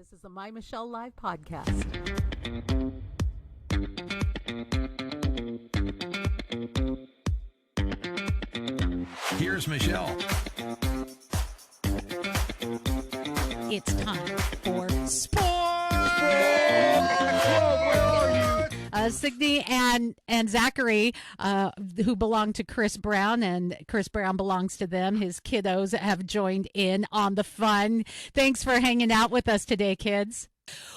This is the My Michelle Live podcast. Here's Michelle. It's time for sports. Signe and Zachary, who belong to Chris Brown, and Chris Brown belongs to them. His kiddos have joined in on the fun. Thanks for hanging out with us today, kids.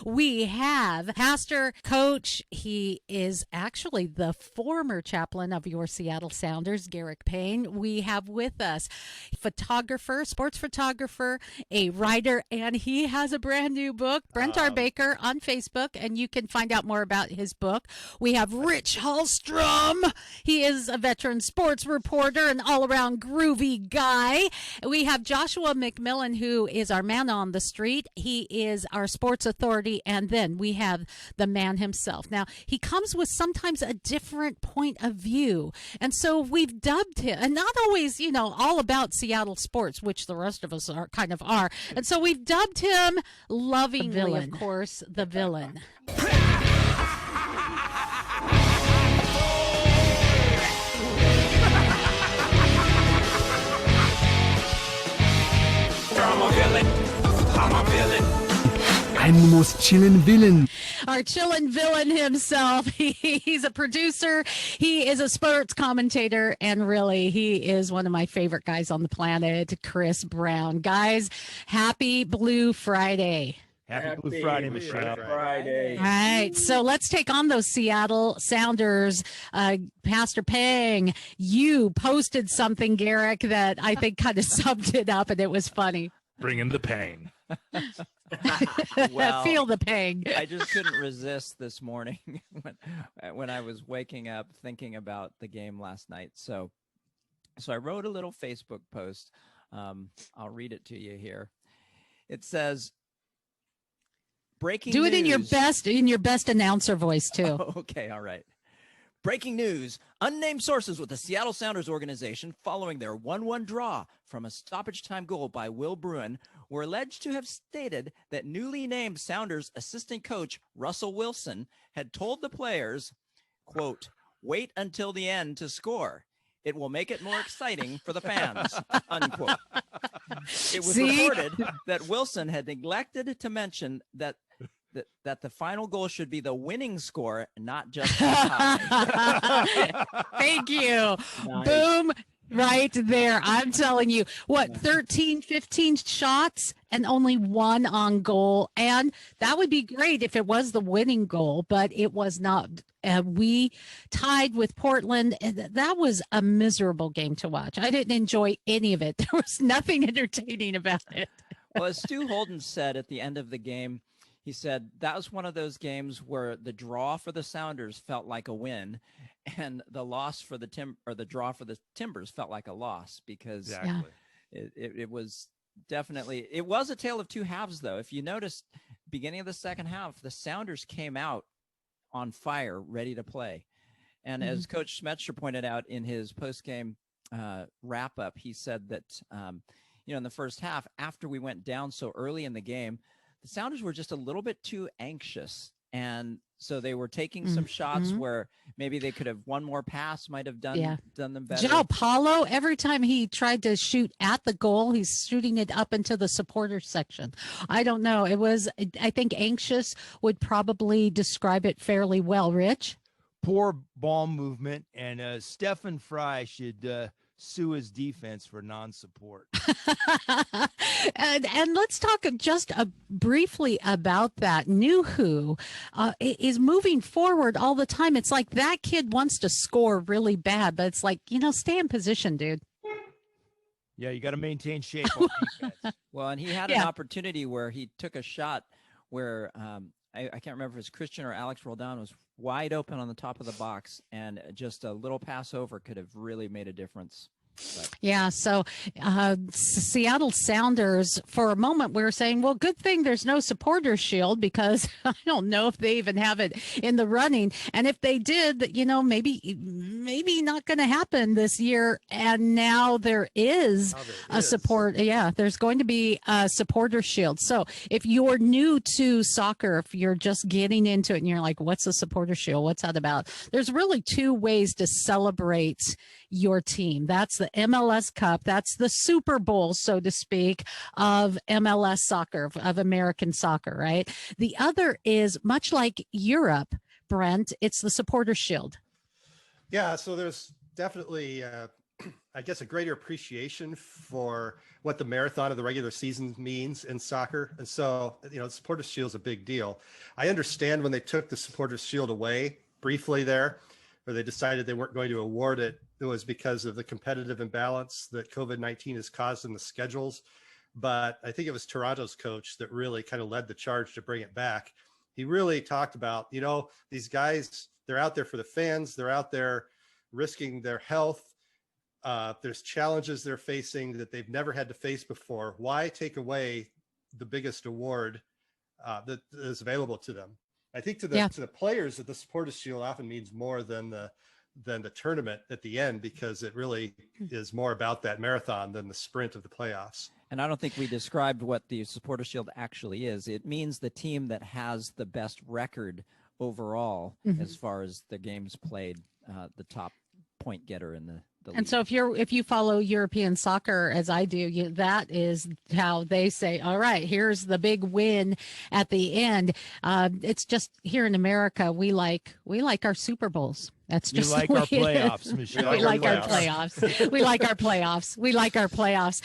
We have pastor, coach. He is actually the former chaplain of your Seattle Sounders, Garrick Payne. We have with us photographer, sports photographer, a writer, and he has a brand new book, Brent R. Baker, on Facebook, and you can find out more about his book. We have Rich Hallstrom. He is a veteran sports reporter, an all-around groovy guy. We have Joshua McMillan, who is our man on the street. He is our sports authority. And then we have the man himself. Now, he comes with sometimes a different point of view. And so we've dubbed him, and not always, all about Seattle sports, which the rest of us are. And so we've dubbed him lovingly, of course, the villain. I'm a villain. I'm the most chillin' villain. Our chillin' villain himself. He's a producer. He is a sports commentator. And really, he is one of my favorite guys on the planet, Chris Brown. Guys, happy Blue Friday. Happy Blue Friday, Michelle. All right, so let's take on those Seattle Sounders. Pastor Pang, you posted something, Garrick, that I think kind of summed it up, and it was funny. Bring in the pain. Well, feel the pang. I just couldn't resist this morning when I was waking up thinking about the game last night. So I wrote a little Facebook post. I'll read it to you here. It says, "Breaking Do news." it in your best announcer voice too. Oh, okay, all right. Breaking news. Unnamed sources with the Seattle Sounders organization following their 1-1 draw from a stoppage time goal by Will Bruin were alleged to have stated that newly named Sounders assistant coach Russell Wilson had told the players, quote, "Wait until the end to score. It will make it more exciting for the fans," unquote. It was reported that Wilson had neglected to mention that the final goal should be the winning score, not just the tie. Thank you. Nice. Boom. Right there. I'm telling you, 13, 15 shots and only one on goal. And that would be great if it was the winning goal, but it was not. We tied with Portland. And that was a miserable game to watch. I didn't enjoy any of it. There was nothing entertaining about it. Well, as Stu Holden said at the end of the game, he said that was one of those games where the draw for the Sounders felt like a win, and the loss for the draw for the Timbers felt like a loss, because Exactly. it was definitely, it was a tale of two halves, though. If you noticed, beginning of the second half, the Sounders came out on fire, ready to play. And as Coach Schmetzer pointed out in his post-game wrap-up, he said that, in the first half, after we went down so early in the game, the Sounders were just a little bit too anxious. And so they were taking some shots where maybe they could have one more pass, might have done them better. Joe Paulo, every time he tried to shoot at the goal, he's shooting it up into the supporters section. I don't know. I think anxious would probably describe it fairly well. Rich? Poor ball movement, and Stephen Fry should sue his defense for non-support. and let's talk just briefly about that. Nuhu is moving forward all the time. It's like that kid wants to score really bad, but it's like, stay in position, dude. Yeah, you got to maintain shape on defense. Well, and he had an opportunity where he took a shot where I can't remember if it was Christian or Alex Roldan was wide open on the top of the box, and just a little pass over could have really made a difference. Yeah, so Seattle Sounders, for a moment, we were saying, well, good thing there's no supporter shield because I don't know if they even have it in the running. And if they did, maybe not going to happen this year. And now there is a support. Yeah, there's going to be a supporter shield. So if you're new to soccer, if you're just getting into it and you're like, what's a supporter shield? What's that about? There's really two ways to celebrate your team. That's the MLS Cup. That's the Super Bowl, so to speak, of MLS soccer, of American soccer, right? The other is much like Europe, Brent, it's the Supporter Shield. Yeah, so there's definitely, I guess, a greater appreciation for what the marathon of the regular season means in soccer. And so, the Supporters Shield is a big deal. I understand when they took the Supporters Shield away briefly there, or they decided they weren't going to award it, it was because of the competitive imbalance that COVID-19 has caused in the schedules. But I think it was Toronto's coach that really kind of led the charge to bring it back. He really talked about, these guys, they're out there for the fans. They're out there risking their health. There's challenges they're facing that they've never had to face before. Why take away the biggest award that is available to them? I think to the players that the Supporters Shield often means more than the tournament at the end, because it really is more about that marathon than the sprint of the playoffs. And I don't think we described what the Supporter Shield actually is. It means the team that has the best record overall as far as the games played, the top point getter in the league. And so if you follow European soccer as I do, that is how they say, all right, here's the big win at the end. It's just here in America, we like our Super Bowls. That's just our playoffs, Michelle. We like our playoffs. We like our playoffs. We like our playoffs.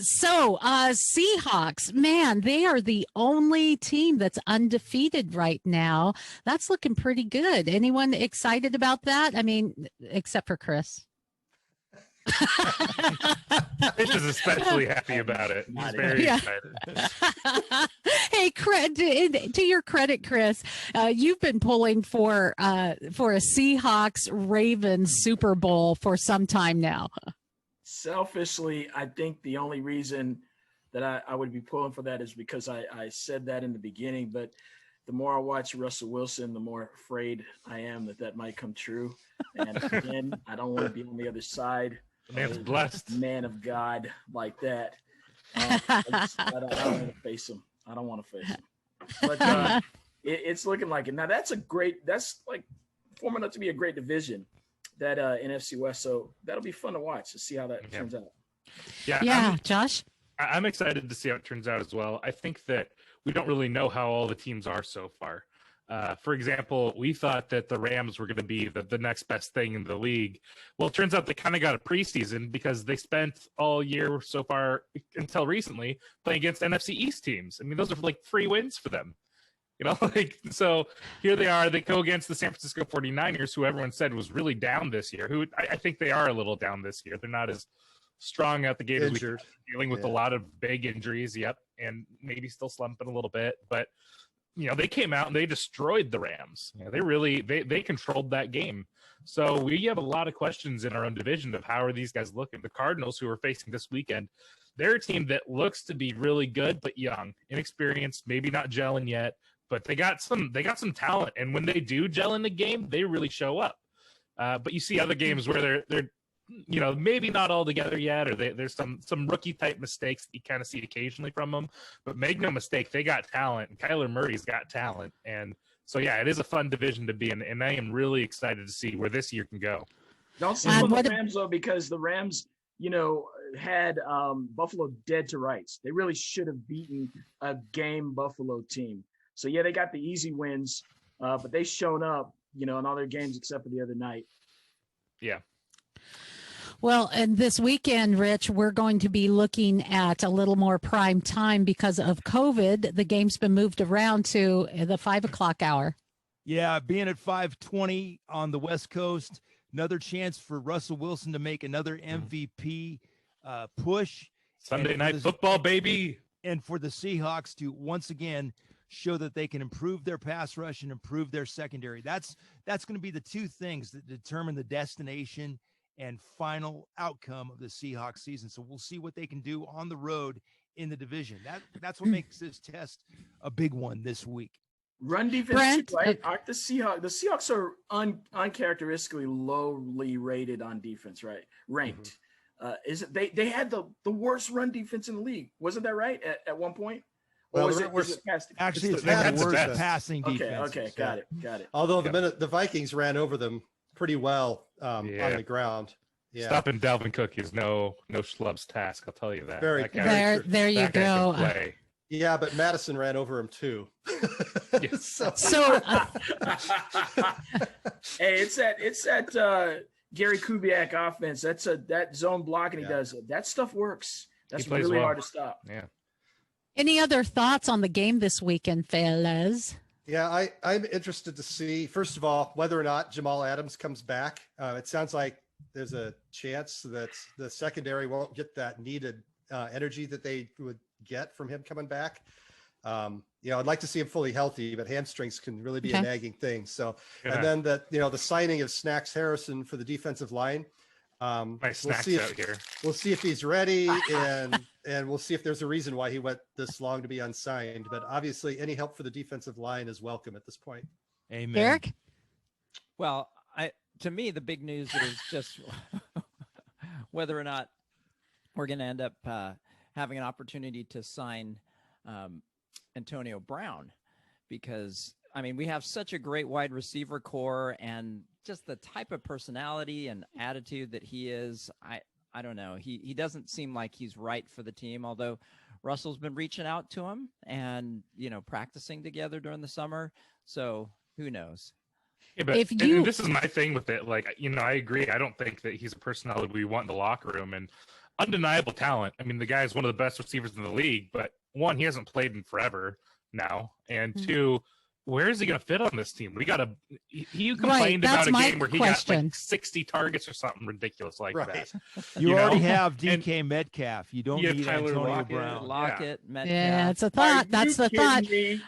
So Seahawks, man, they are the only team that's undefeated right now. That's looking pretty good. Anyone excited about that? I mean, except for Chris. Chris is especially happy about it. He's very excited. Hey, to your credit, Chris, you've been pulling for a Seahawks Ravens Super Bowl for some time now. Selfishly, I think the only reason that I would be pulling for that is because I said that in the beginning, but the more I watch Russell Wilson, the more afraid I am that might come true. And again, I don't want to be on the other side. The man's blessed. Man of God like that. I don't want to face him. I don't want to face him. But it's looking like it. Now, that's like forming up to be a great division, that NFC West. So that'll be fun to watch to see how that turns out. Yeah, Josh? I'm excited to see how it turns out as well. I think that we don't really know how all the teams are so far. For example, we thought that the Rams were going to be the next best thing in the league. Well, it turns out they kind of got a preseason because they spent all year so far until recently playing against NFC East teams. I mean, those are like free wins for them. So here they are. They go against the San Francisco 49ers, who everyone said was really down this year, who I think they are a little down this year. They're not as strong out the gate as we are, dealing with a lot of big injuries. Yep. And maybe still slumping a little bit, but they came out and they destroyed the Rams. They really, they controlled that game. So we have a lot of questions in our own division of how are these guys looking. The Cardinals, who are facing this weekend, they're a team that looks to be really good, but young, inexperienced, maybe not gelling yet, but they got some talent. And when they do gel in the game, they really show up. But you see other games where they're maybe not all together yet, or there's some rookie type mistakes that you kind of see occasionally from them. But make no mistake, they got talent. And Kyler Murray's got talent, and so it is a fun division to be in. And I am really excited to see where this year can go. Don't sleep on the Rams though, because the Rams, had Buffalo dead to rights. They really should have beaten a game Buffalo team. So they got the easy wins, but they shown up, in all their games except for the other night. Yeah. Well, and this weekend, Rich, we're going to be looking at a little more prime time because of COVID. The game's been moved around to the 5:00 hour. Yeah, being at 5:20 on the West Coast, another chance for Russell Wilson to make another MVP push. Sunday night football, baby. And for the Seahawks to once again show that they can improve their pass rush and improve their secondary. That's going to be the two things that determine the destination and final outcome of the Seahawks season. So we'll see what they can do on the road in the division. That's what makes this test a big one this week. Run defense, Brent, too, right? Aren't the Seahawks are uncharacteristically lowly rated on defense, right? Ranked. Is it they had the worst run defense in the league? Wasn't that right at one point? Well, Or is it past? Actually, it's been the the worst best. passing defense. Okay, got it. Although the Vikings ran over them pretty well on the ground. Yeah. Stopping Dalvin Cook is no schlub's task. I'll tell you that. Very That guy- there you that guy can go. play. Yeah, but Madison ran over him too. So So Hey, it's that Gary Kubiak offense. That zone blocking he does. That stuff works. That's plays really well. hard to stop. Yeah. any other thoughts on the game this weekend, fellas? yeah, I'm interested to see, first of all, whether or not Jamal Adams comes back. It sounds like there's a chance that the secondary won't get that needed energy that they would get from him coming back. I'd like to see him fully healthy, but hamstrings can really be a nagging thing. So, and then the signing of Snacks Harrison for the defensive line. My snacks out here. We'll see if he's ready, and we'll see if there's a reason why he went this long to be unsigned. But obviously, any help for the defensive line is welcome at this point. Amen. Derek? Well, to me, the big news is just whether or not we're going to end up having an opportunity to sign Antonio Brown, because we have such a great wide receiver core, and just the type of personality and attitude that he is. I don't know. He doesn't seem like he's right for the team, although Russell's been reaching out to him and, practicing together during the summer. So who knows? Yeah, but and this is my thing with it. I agree. I don't think that he's a personality we want in the locker room, and undeniable talent. The guy is one of the best receivers in the league, but one, he hasn't played in forever now, and two, where is he going to fit on this team? He complained about a game where he got 60 targets or something ridiculous like that. You already have DK Metcalf. You don't need Tyler Antonio Brown. Lockett, Metcalf. Yeah, it's a thought. That's the thought.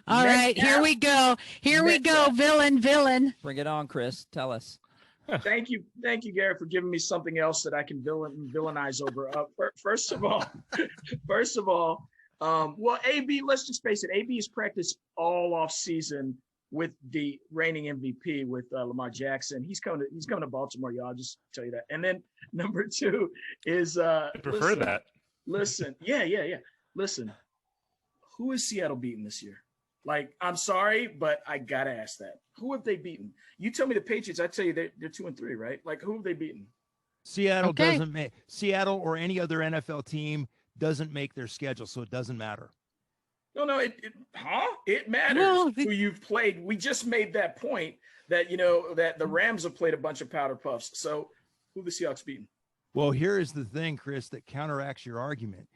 All right, here we go. Here we go. Villain. Bring it on, Chris. Tell us. Thank you, Gary, for giving me something else that I can villainize over. First of all, well, AB, let's just face it, AB has practiced all off season with the reigning MVP with Lamar Jackson. He's coming to Baltimore, y'all. I'll just tell you that. And then number two is I prefer that. Listen, yeah. Listen, who is Seattle beating this year? I'm sorry, but I gotta ask that. Who have they beaten? You tell me the Patriots. I tell you they're 2-3, right? Who have they beaten? Seattle doesn't make Seattle or any other NFL team doesn't make their schedule, so it doesn't matter. No, it matters who you've played. We just made that point that that the Rams have played a bunch of powder puffs. So who the Seahawks beaten? Well, here is the thing, Chris, that counteracts your argument.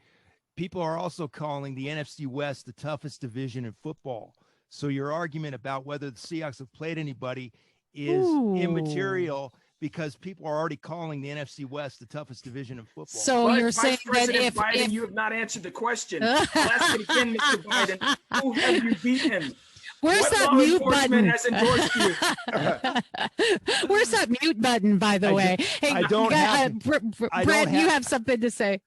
People are also calling the NFC West the toughest division in football. So your argument about whether the Seahawks have played anybody is immaterial, because people are already calling the NFC West the toughest division in football. So you're saying that if Biden, you have not answered the question. I'll ask it again, Mr. Biden. Who have you beaten? Where's that mute button? Has endorsed you? Where's that mute button, by the way? Hey, I don't have. Brett, you have something to say.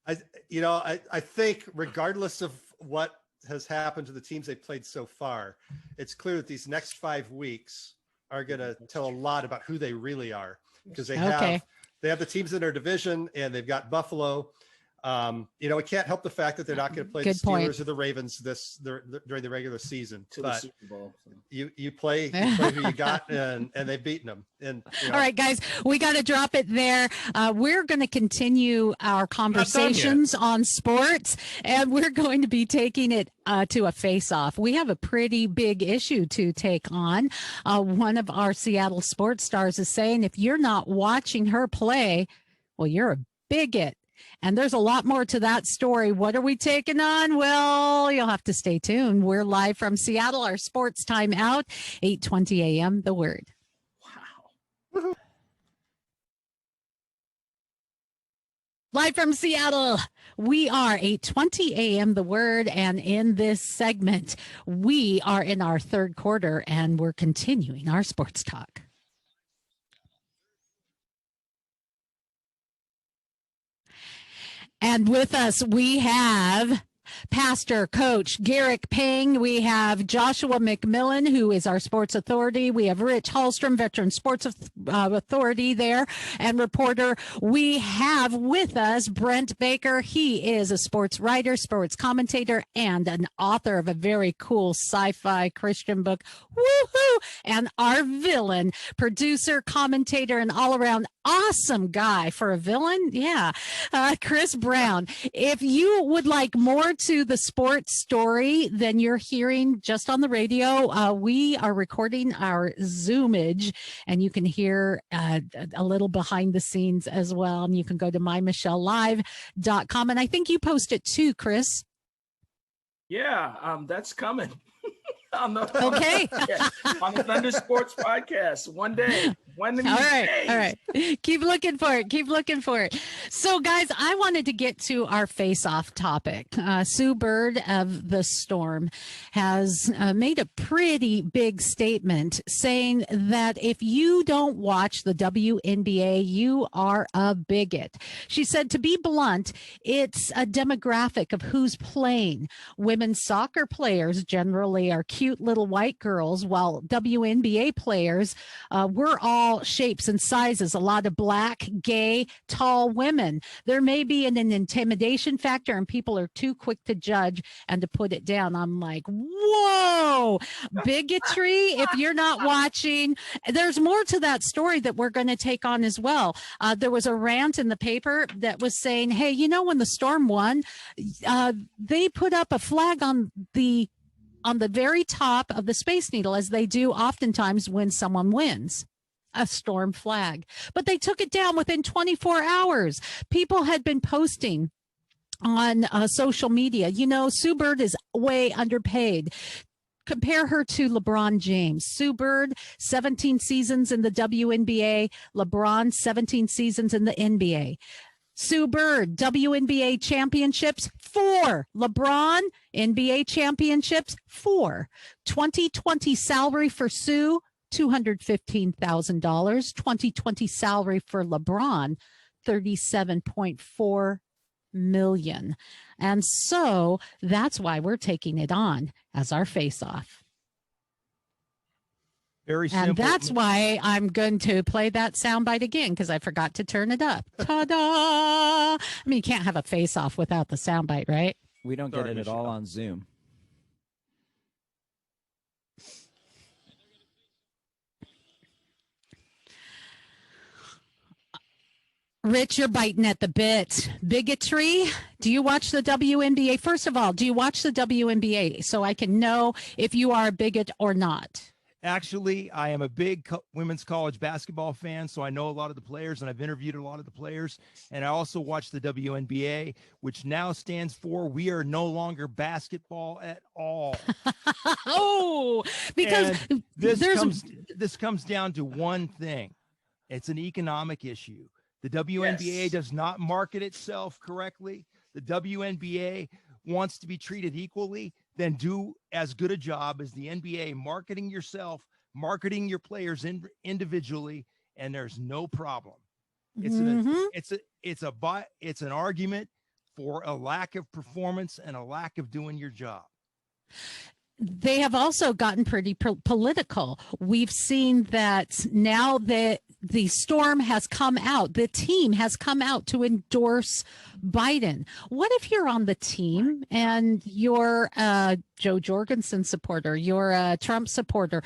I think regardless of what has happened to the teams they've played so far, it's clear that these next 5 weeks are going to tell a lot about who they really are, because they have the teams in their division, and they've got Buffalo. We can't help the fact that they're not going to play the Steelers or the Ravens during the regular season. To the Super Bowl. You play who you got, and they've beaten them. And all right, guys, we got to drop it there. We're going to continue our conversations on sports, and we're going to be taking it to a face-off. We have a pretty big issue to take on. One of our Seattle sports stars is saying, if you're not watching her play, well, you're a bigot. And there's a lot more to that story. What are we taking on? Well, you'll have to stay tuned. We're live from Seattle, our sports time out, 8:20 a.m. The Word. Wow. Live from Seattle, we are 8:20 a.m. The Word, and in this segment, we are in our third quarter, and we're continuing our sports talk. And with us, we have Pastor Coach Garrick Pang. We have Joshua McMillan, who is our sports authority. We have Rich Hallstrom, veteran sports authority there and reporter. We have with us Brent Baker. He is a sports writer, sports commentator, and an author of a very cool sci-fi Christian book. Woohoo! And our villain, producer, commentator, and all-around awesome guy for a villain. Yeah. Chris Brown. If you would like more to the sports story than you're hearing just on the radio, we are recording our Zoomage, and you can hear a little behind the scenes as well. And you can go to MyMichelleLive.com. And I think you post it too, Chris. Yeah, that's coming. on the Thunder Sports Podcast. One day. One of these days. All right. Keep looking for it. So, guys, I wanted to get to our face-off topic. Sue Bird of the Storm has made a pretty big statement saying that if you don't watch the WNBA, you are a bigot. She said, to be blunt, it's a demographic of who's playing. Women's soccer players generally are cute little white girls, while WNBA players, we're all shapes and sizes, a lot of black, gay, tall women. There may be an intimidation factor, and people are too quick to judge and to put it down. I'm like, whoa, bigotry. If you're not watching, there's more to that story that we're going to take on as well. There was a rant in the paper that was saying, hey, you know, when the Storm won, they put up a flag on the very top of the Space Needle, as they do oftentimes when someone wins, a Storm flag. But they took it down within 24 hours. People had been posting on social media, you know, Sue Bird is way underpaid. Compare her to LeBron James. Sue Bird, 17 seasons in the WNBA. LeBron, 17 seasons in the NBA. Sue Bird, WNBA championships, 4. LeBron, NBA championships, 4. 2020 salary for Sue, $215,000. 2020 salary for LeBron, $37.4 million. And so that's why we're taking it on as our face-off. Very simple. And that's why I'm going to play that soundbite again, because I forgot to turn it up. Ta-da! I mean, you can't have a face-off without the soundbite, right? We don't get it at all on Zoom. Rich, you're biting at the bit. Bigotry. Do you watch the WNBA? First of all, do you watch the WNBA so I can know if you are a bigot or not? Actually, I am a big women's college basketball fan, so I know a lot of the players, and I've interviewed a lot of the players. And I also watch the WNBA, which now stands for We Are No Longer Basketball at All. Oh, because this comes down to one thing. It's an economic issue. The WNBA does not market itself correctly. The WNBA wants to be treated equally. Then do as good a job as the NBA marketing yourself, marketing your players individually, and there's no problem. It's an argument for a lack of performance and a lack of doing your job. They have also gotten pretty political. We've seen that now that the Storm has come out, the team has come out to endorse Biden. What if you're on the team and you're a Joe Jorgensen supporter, you're a Trump supporter?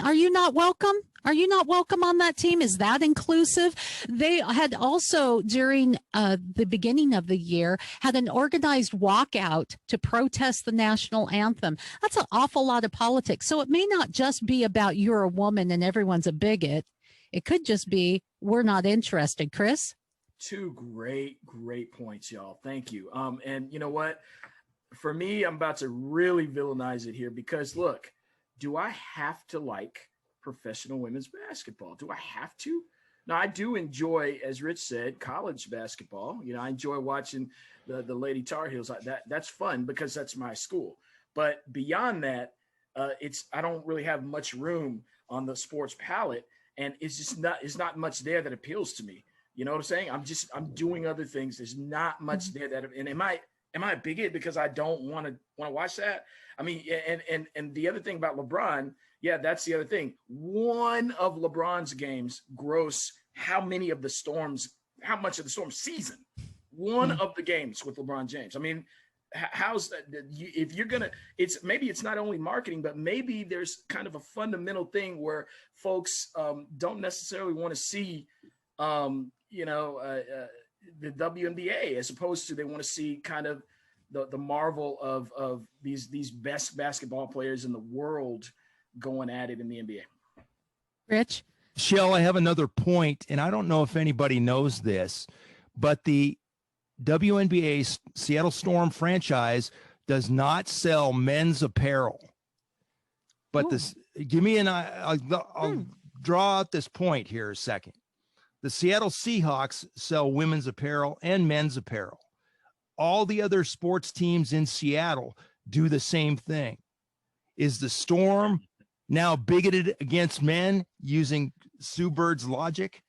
Are you not welcome? Are you not welcome on that team? Is that inclusive? They had also, during the beginning of the year, had an organized walkout to protest the national anthem. That's an awful lot of politics. So it may not just be about you're a woman and everyone's a bigot. It could just be we're not interested. Chris? Two great points, y'all. Thank you. And you know what? For me, I'm about to really villainize it here because, look, do I have to like professional women's basketball? Do I have to? Now, I do enjoy, as Rich said, college basketball. You know, I enjoy watching the Lady Tar Heels. That's fun because that's my school. But beyond that, I don't really have much room on the sports palette, and it's not much there that appeals to me. You know what I'm saying? I'm doing other things. There's not much there that, and am I a bigot because I don't want to watch that? I mean, and the other thing about LeBron, yeah, that's the other thing. One of LeBron's games gross how much of the Storm season? One of the games with LeBron James. I mean, how's that? If you're gonna, it's not only marketing, but maybe there's kind of a fundamental thing where folks don't necessarily want to see, the WNBA, as opposed to they want to see kind of the marvel of these best basketball players in the world going at it in the NBA. Rich? Shell, I have another point, and I don't know if anybody knows this, but the WNBA Seattle Storm franchise does not sell men's apparel. But I'll draw out this point here a second. The Seattle Seahawks sell women's apparel and men's apparel. All the other sports teams in Seattle do the same thing. Is the Storm now bigoted against men using Sue Bird's logic?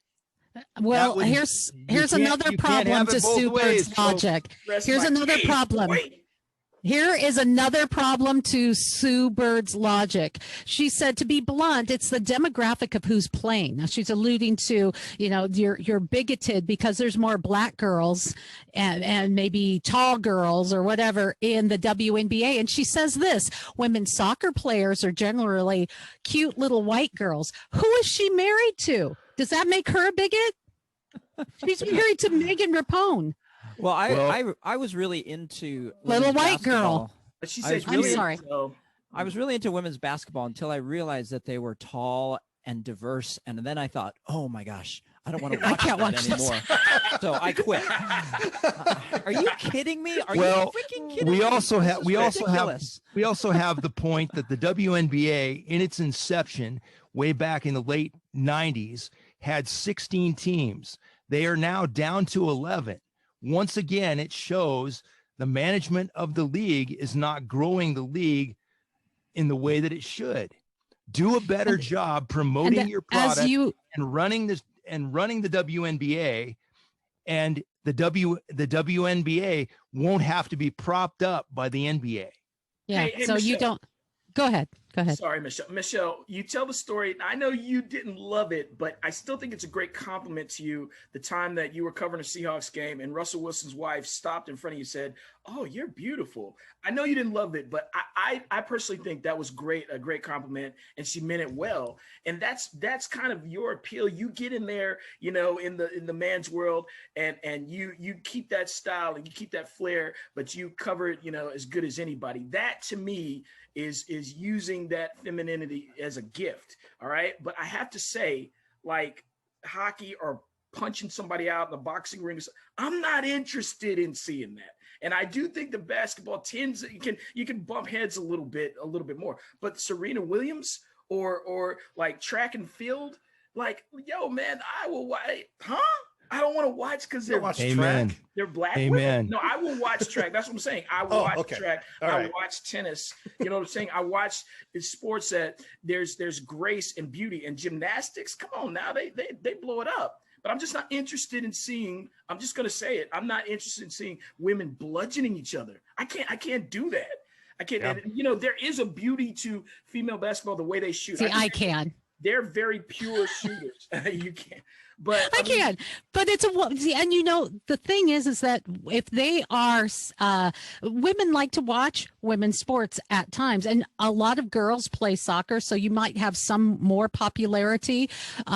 Well, here's another problem to Sue Bird's logic. Here's another problem. Here is another problem to Sue Bird's logic. She said, to be blunt, it's the demographic of who's playing. Now, she's alluding to, you're bigoted because there's more black girls and maybe tall girls or whatever in the WNBA. And she says this: women's soccer players are generally cute little white girls. Who is she married to? Does that make her a bigot? She's married to Megan Rapone. Well, I was really into little white basketball. girl. But she said, I'm sorry. I was really into women's basketball until I realized that they were tall and diverse, and then I thought, oh my gosh, I don't want to watch that anymore. So I quit. Are you kidding me? Are you freaking kidding me? We also have the point that the WNBA, in its inception, way back in the late 90s, had 16 teams. They are now down to 11. Once again, it shows the management of the league is not growing the league in the way that it should. Do a better job promoting your product and running the WNBA, and the WNBA won't have to be propped up by the NBA. Yeah. Hey, so Michelle. you don't. Go ahead. Sorry, Michelle. Michelle, you tell the story. I know you didn't love it, but I still think it's a great compliment to you. The time that you were covering a Seahawks game and Russell Wilson's wife stopped in front of you and said, "Oh, you're beautiful." I know you didn't love it, but I personally think that was a great compliment, and she meant it well. And that's kind of your appeal. You get in there, in the man's world, and you keep that style and you keep that flair, but you cover it, as good as anybody. That to me is using that femininity as a gift. All right. But I have to say, like hockey or punching somebody out in the boxing ring, I'm not interested in seeing that. And I do think the basketball tends, you can bump heads a little bit more, but Serena Williams or like track and field, like, yo, man, I will watch, I don't want to watch because they're track. They're black Amen. women. No, I will watch track. That's what I'm saying. I will watch track. I watch tennis. You know what I'm saying? I watch sports that there's grace and beauty, and gymnastics. Come on now, they blow it up. But I'm just not interested in seeing. I'm just gonna say it. I'm not interested in seeing women bludgeoning each other. I can't do that. I can't. Yeah. And, there is a beauty to female basketball, the way they shoot. See, I can. They're very pure shooters. You can't. But I can, but it's and the thing is that if they are, women like to watch women's sports at times, and a lot of girls play soccer, so you might have some more popularity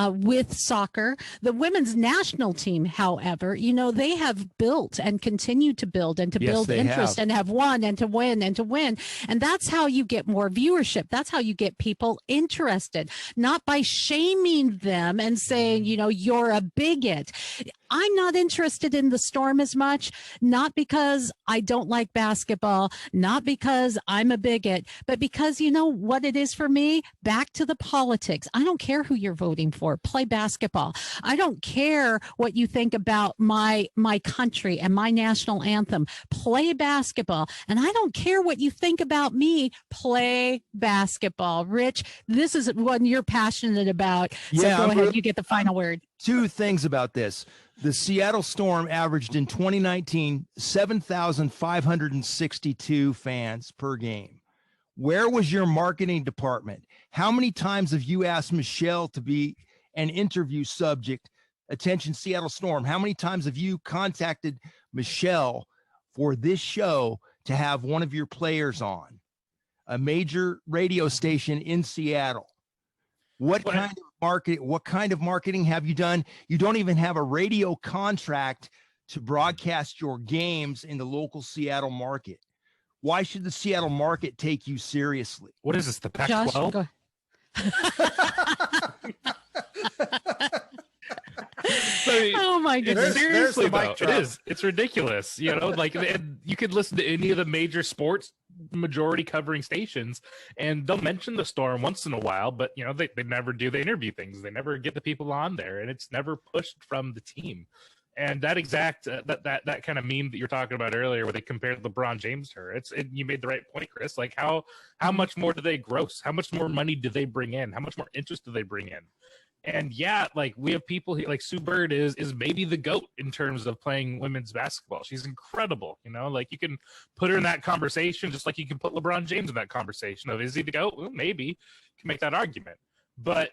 with soccer. The women's national team, however, they have built and continue to build and to build interest and have won and to win and to win. And that's how you get more viewership. That's how you get people interested, not by shaming them and saying, you're a bigot. I'm not interested in the Storm as much, not because I don't like basketball, not because I'm a bigot, but because you know what it is for me? Back to the politics. I don't care who you're voting for. Play basketball. I don't care what you think about my country and my national anthem. Play basketball. And I don't care what you think about me. Play basketball. Rich, this is one you're passionate about. So go ahead. You get the final word. two things about this. The Seattle Storm averaged in 2019 7,562 fans per game. Where was your marketing department? How many times have you asked Michelle to be an interview subject? Attention, Seattle Storm. How many times have you contacted Michelle for this show to have one of your players on a major radio station in Seattle? What kind of marketing have you done? You don't even have a radio contract to broadcast your games in the local Seattle market. Why should the Seattle market take you seriously? What is this, the Josh, Pac-12? go Oh my goodness! Seriously, there's the mic though, it is. It's ridiculous. You know, like you could listen to any of the major sports majority covering stations, and they'll mention the Storm once in a while, but you know they never do the interview things. They never get the people on there, and it's never pushed from the team. And that exact that kind of meme that you're talking about earlier, where they compared LeBron James to her, you made the right point, Chris. Like how much more do they gross? How much more money do they bring in? How much more interest do they bring in? And yeah, like we have people here, like Sue Bird is maybe the GOAT in terms of playing women's basketball. She's incredible. You know, like you can put her in that conversation, just like you can put LeBron James in that conversation of, is he the GOAT? Well, maybe you can make that argument. But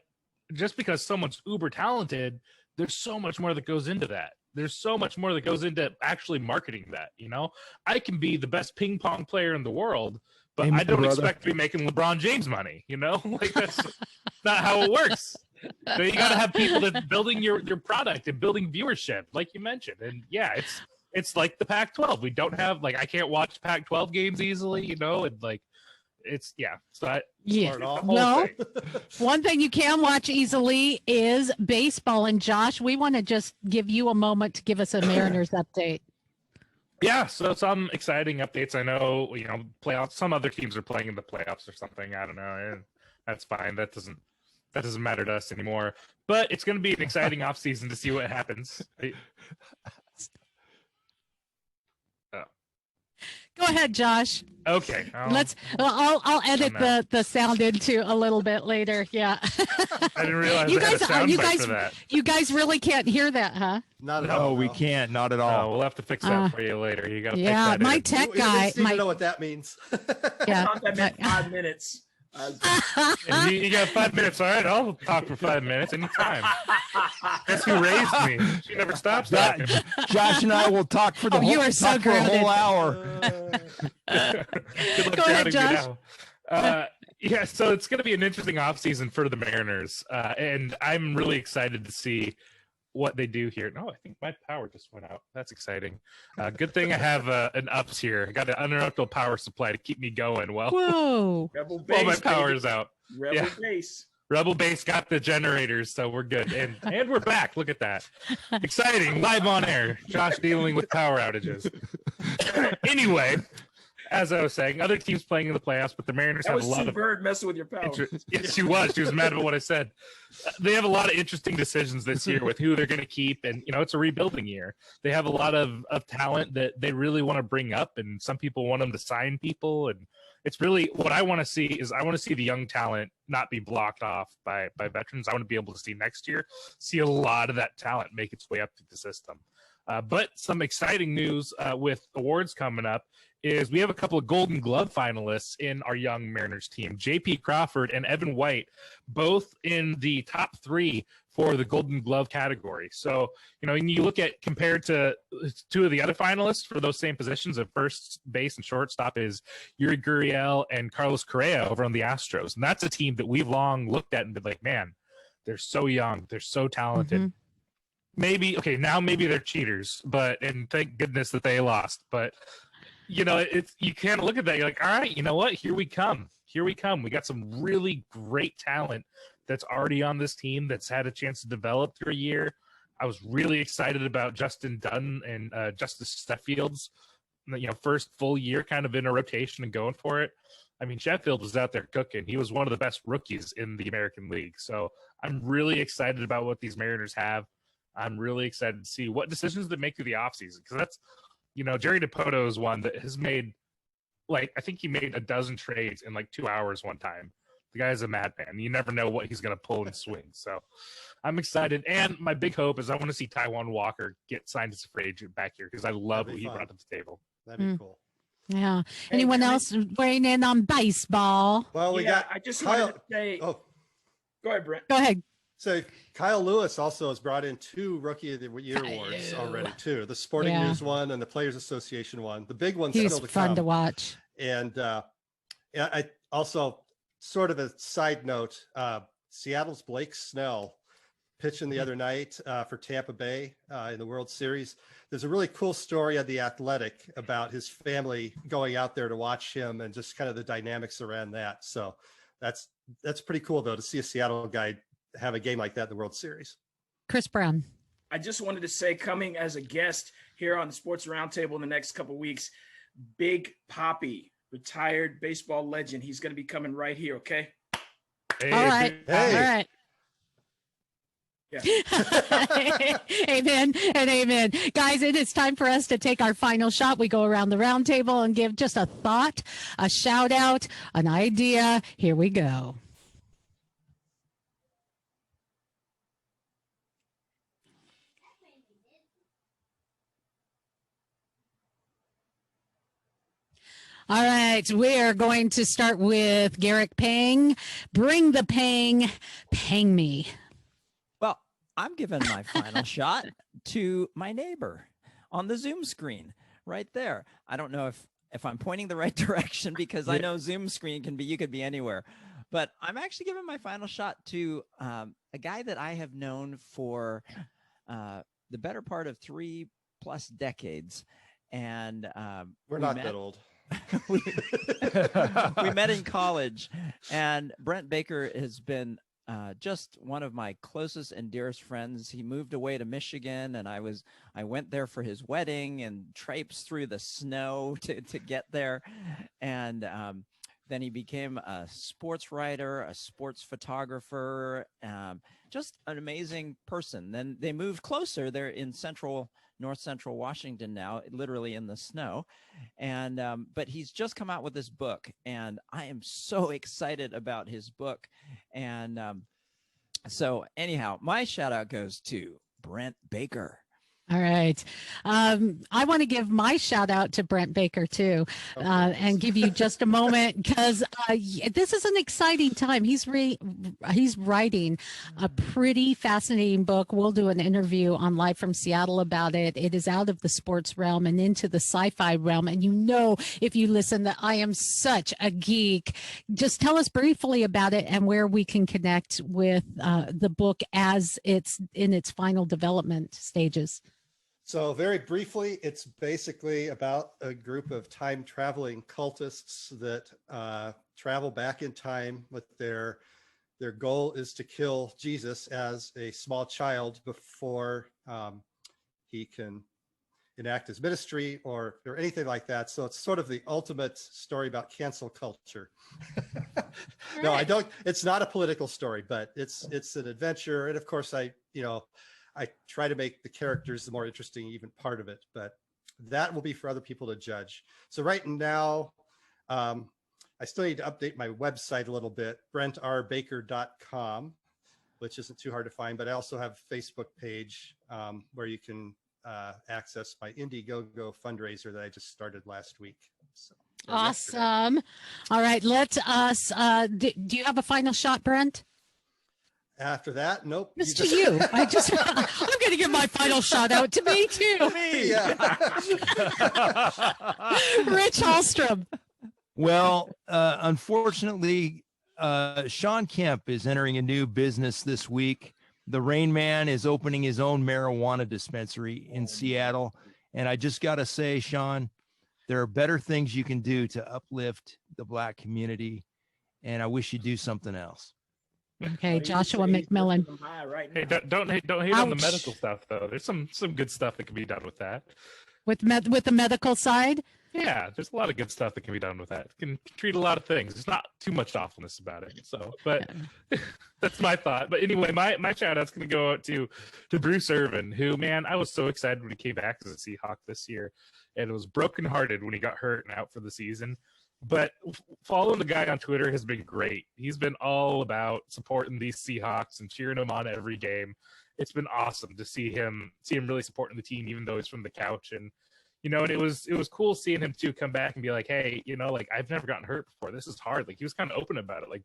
just because someone's uber talented, there's so much more that goes into that. There's so much more that goes into actually marketing that, you know. I can be the best ping pong player in the world, but Amen, I don't brother. expect to be making LeBron James money, you know? Like that's not how it works. So you got to have people that building your product and building viewership, like you mentioned. And yeah, it's like the Pac-12. We don't have, like, I can't watch Pac-12 games easily, you know, and like it's so Well, one thing you can watch easily is baseball. And Josh, we want to just give you a moment to give us a Mariners update. Yeah, so some exciting updates. I know, you know, playoffs. Some other teams are playing in the playoffs or something. I don't know. And that's fine. That doesn't matter to us anymore. But it's going to be an exciting offseason to see what happens. Go ahead, Josh. Okay. I'll edit the sound into a little bit later. Yeah. I didn't realize I had a sound bite for that. You guys really can't hear that, huh? Not at No, all. we can't. Not at all. We'll have to fix that for you later. You got to fix Yeah, that my in. tech We guy. just need to know what that means. Yeah. Not that meant 5 minutes. And you got 5 minutes. All right, I'll talk for 5 minutes anytime. That's who raised me. She never stops talking. Josh and I will talk for the you are so for a whole grounded. hour. Good luck Go ahead, grounding me Josh. now. Yeah, so it's going to be an interesting offseason for the Mariners, and I'm really excited to see what they do here. No, I think my power just went out. That's exciting. Good thing I have an ups here. I got an uninterruptible power supply to keep me going. Whoa. Rebel While my base, power baby. is out. Rebel base. Rebel Base got the generators, so we're good. And we're back. Look at that. Exciting. Live on air. Josh dealing with power outages. Anyway, as I was saying, other teams playing in the playoffs, but the Mariners That have was a lot Sue of Bird messing with your power. Yes, she was. She was mad about what I said. They have a lot of interesting decisions this year with who they're going to keep, and you know it's a rebuilding year. They have a lot of talent that they really want to bring up, and some people want them to sign people, and it's really what I want to see is I want to see the young talent not be blocked off by veterans. I want to be able to see next year, see a lot of that talent make its way up through the system. But some exciting news with awards coming up is we have a couple of Golden Glove finalists in our young Mariners team. J.P. Crawford and Evan White, both in the top 3 for the Golden Glove category. So, you know, when you look at compared to 2 of the other finalists for those same positions of first base and shortstop is Yuri Gurriel and Carlos Correa over on the Astros. And that's a team that we've long looked at and been like, man, they're so young. They're so talented. Mm-hmm. Maybe they're cheaters, and thank goodness that they lost. But you know, you kind of look at that. You're like, all right, you know what? Here we come. We got some really great talent that's already on this team that's had a chance to develop through a year. I was really excited about Justin Dunn and Justice Sheffield's, you know, first full year kind of in a rotation and going for it. I mean, Sheffield was out there cooking. He was one of the best rookies in the American League. So I'm really excited about what these Mariners have. I'm really excited to see what decisions they make through the offseason, because that's, you know, Jerry Dipoto is one that has made, like, I think he made a dozen trades in like 2 hours one time. The guy's a madman. You never know what he's going to pull and swing. So I'm excited. And my big hope is I want to see Taiwan Walker get signed as a free agent back here because I love what he brought to the table. That'd be cool. Yeah. Anyone else weighing in on baseball? Well, I just wanted to say. Oh, go ahead, Brent. Go ahead. So Kyle Lewis also has brought in 2 Rookie of the Year awards already too. The Sporting News one and the Players Association one. The big one's still to come. Fun to watch. And I also, sort of a side note, Seattle's Blake Snell pitching the other night for Tampa Bay in the World Series. There's a really cool story on The Athletic about his family going out there to watch him and just kind of the dynamics around that. So that's pretty cool though, to see a Seattle guy have a game like that in the World Series. Chris Brown. I just wanted to say, coming as a guest here on the Sports Roundtable in the next couple of weeks, Big Papi, retired baseball legend. He's going to be coming right here. Okay. Hey, All right. Hey. All right. Yeah. Amen and amen. Guys, it is time for us to take our final shot. We go around the round table and give just a thought, a shout out, an idea. Here we go. All right, we are going to start with Garrick Pang. Bring the pang, pang me. Well, I'm giving my final shot to my neighbor on the Zoom screen right there. I don't know if I'm pointing the right direction because I know Zoom screen you could be anywhere. But I'm actually giving my final shot to a guy that I have known for the better part of 3+ decades. And we're not that old. we met in college, and Brent Baker has been just one of my closest and dearest friends. He moved away to Michigan, and I went there for his wedding and traipsed through the snow to get there. And then he became a sports writer, a sports photographer, just an amazing person. Then they moved closer. They're in north central Washington now, literally in the snow. And but he's just come out with this book, and I am so excited about his book. And so anyhow, my shout out goes to Brent Baker. All right. I want to give my shout out to Brent Baker too, and give you just a moment because this is an exciting time. He's writing a pretty fascinating book. We'll do an interview on Live from Seattle about it. It is out of the sports realm and into the sci-fi realm. And if you listen, that I am such a geek. Just tell us briefly about it and where we can connect with the book as it's in its final development stages. So very briefly, it's basically about a group of time traveling cultists that travel back in time with their goal is to kill Jesus as a small child before he can enact his ministry or anything like that. So it's sort of the ultimate story about cancel culture. No, I don't. It's not a political story, but it's an adventure. And of course, I try to make the characters the more interesting, even part of it, but that will be for other people to judge. So right now, I still need to update my website a little bit, brentrbaker.com, which isn't too hard to find, but I also have a Facebook page where you can access my Indiegogo fundraiser that I just started last week. So, awesome. All right, let us, do you have a final shot, Brent? After that, nope. It's to you. I'm going to give my final shout out to me too. Me, yeah. Rich Hallstrom. Well, unfortunately, Sean Kemp is entering a new business this week. The Rain Man is opening his own marijuana dispensary in Seattle. And I just got to say, Sean, there are better things you can do to uplift the Black community. And I wish you'd do something else. Okay, Joshua McMillan. Hey, don't hate on the medical stuff though. There's some good stuff that can be done with that. With the medical side? Yeah, there's a lot of good stuff that can be done with that. It can treat a lot of things. There's not too much awfulness about it. So, but that's my thought. But anyway, my shout out's going to go out to Bruce Irvin, who, man, I was so excited when he came back as a Seahawk this year, and was brokenhearted when he got hurt and out for the season. But following the guy on Twitter has been great. He's been all about supporting these Seahawks and cheering them on every game. It's been awesome to see him really supporting the team, even though he's from the couch. And and it was cool seeing him too come back and be like, hey, like, I've never gotten hurt before. This is hard. Like, he was kind of open about it. Like,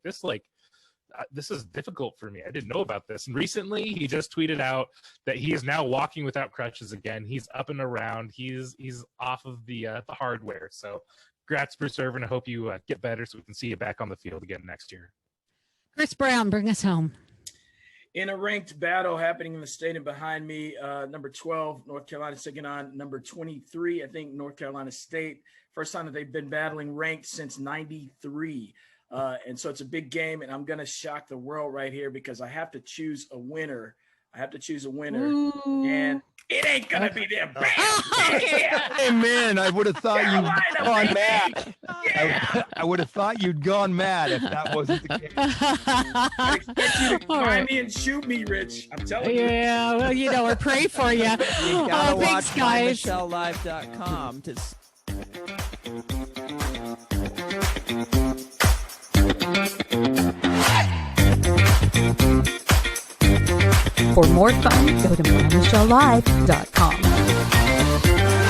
this is difficult for me. I didn't know about this. And recently he just tweeted out that he is now walking without crutches again. He's up and around. He's off of the hardware. So congrats, Bruce Irvin. I hope you get better so we can see you back on the field again next year. Chris Brown, bring us home. In a ranked battle happening in the stadium behind me, number 12, North Carolina taking on number 23, I think, North Carolina State. First time that they've been battling ranked since 93. And so it's a big game, and I'm going to shock the world right here because I have to choose a winner. Ooh. And it ain't going to be them. Hey, man, I would have thought you'd gone mad. Yeah. I would have thought you'd gone mad if that wasn't the case. I expect you to find me and shoot me, Rich. I'm telling you. Yeah, well, or pray for you. You gotta watch Thanks, guys. MyMichelleLive.com to For more fun, go to MyMichelleLive.com.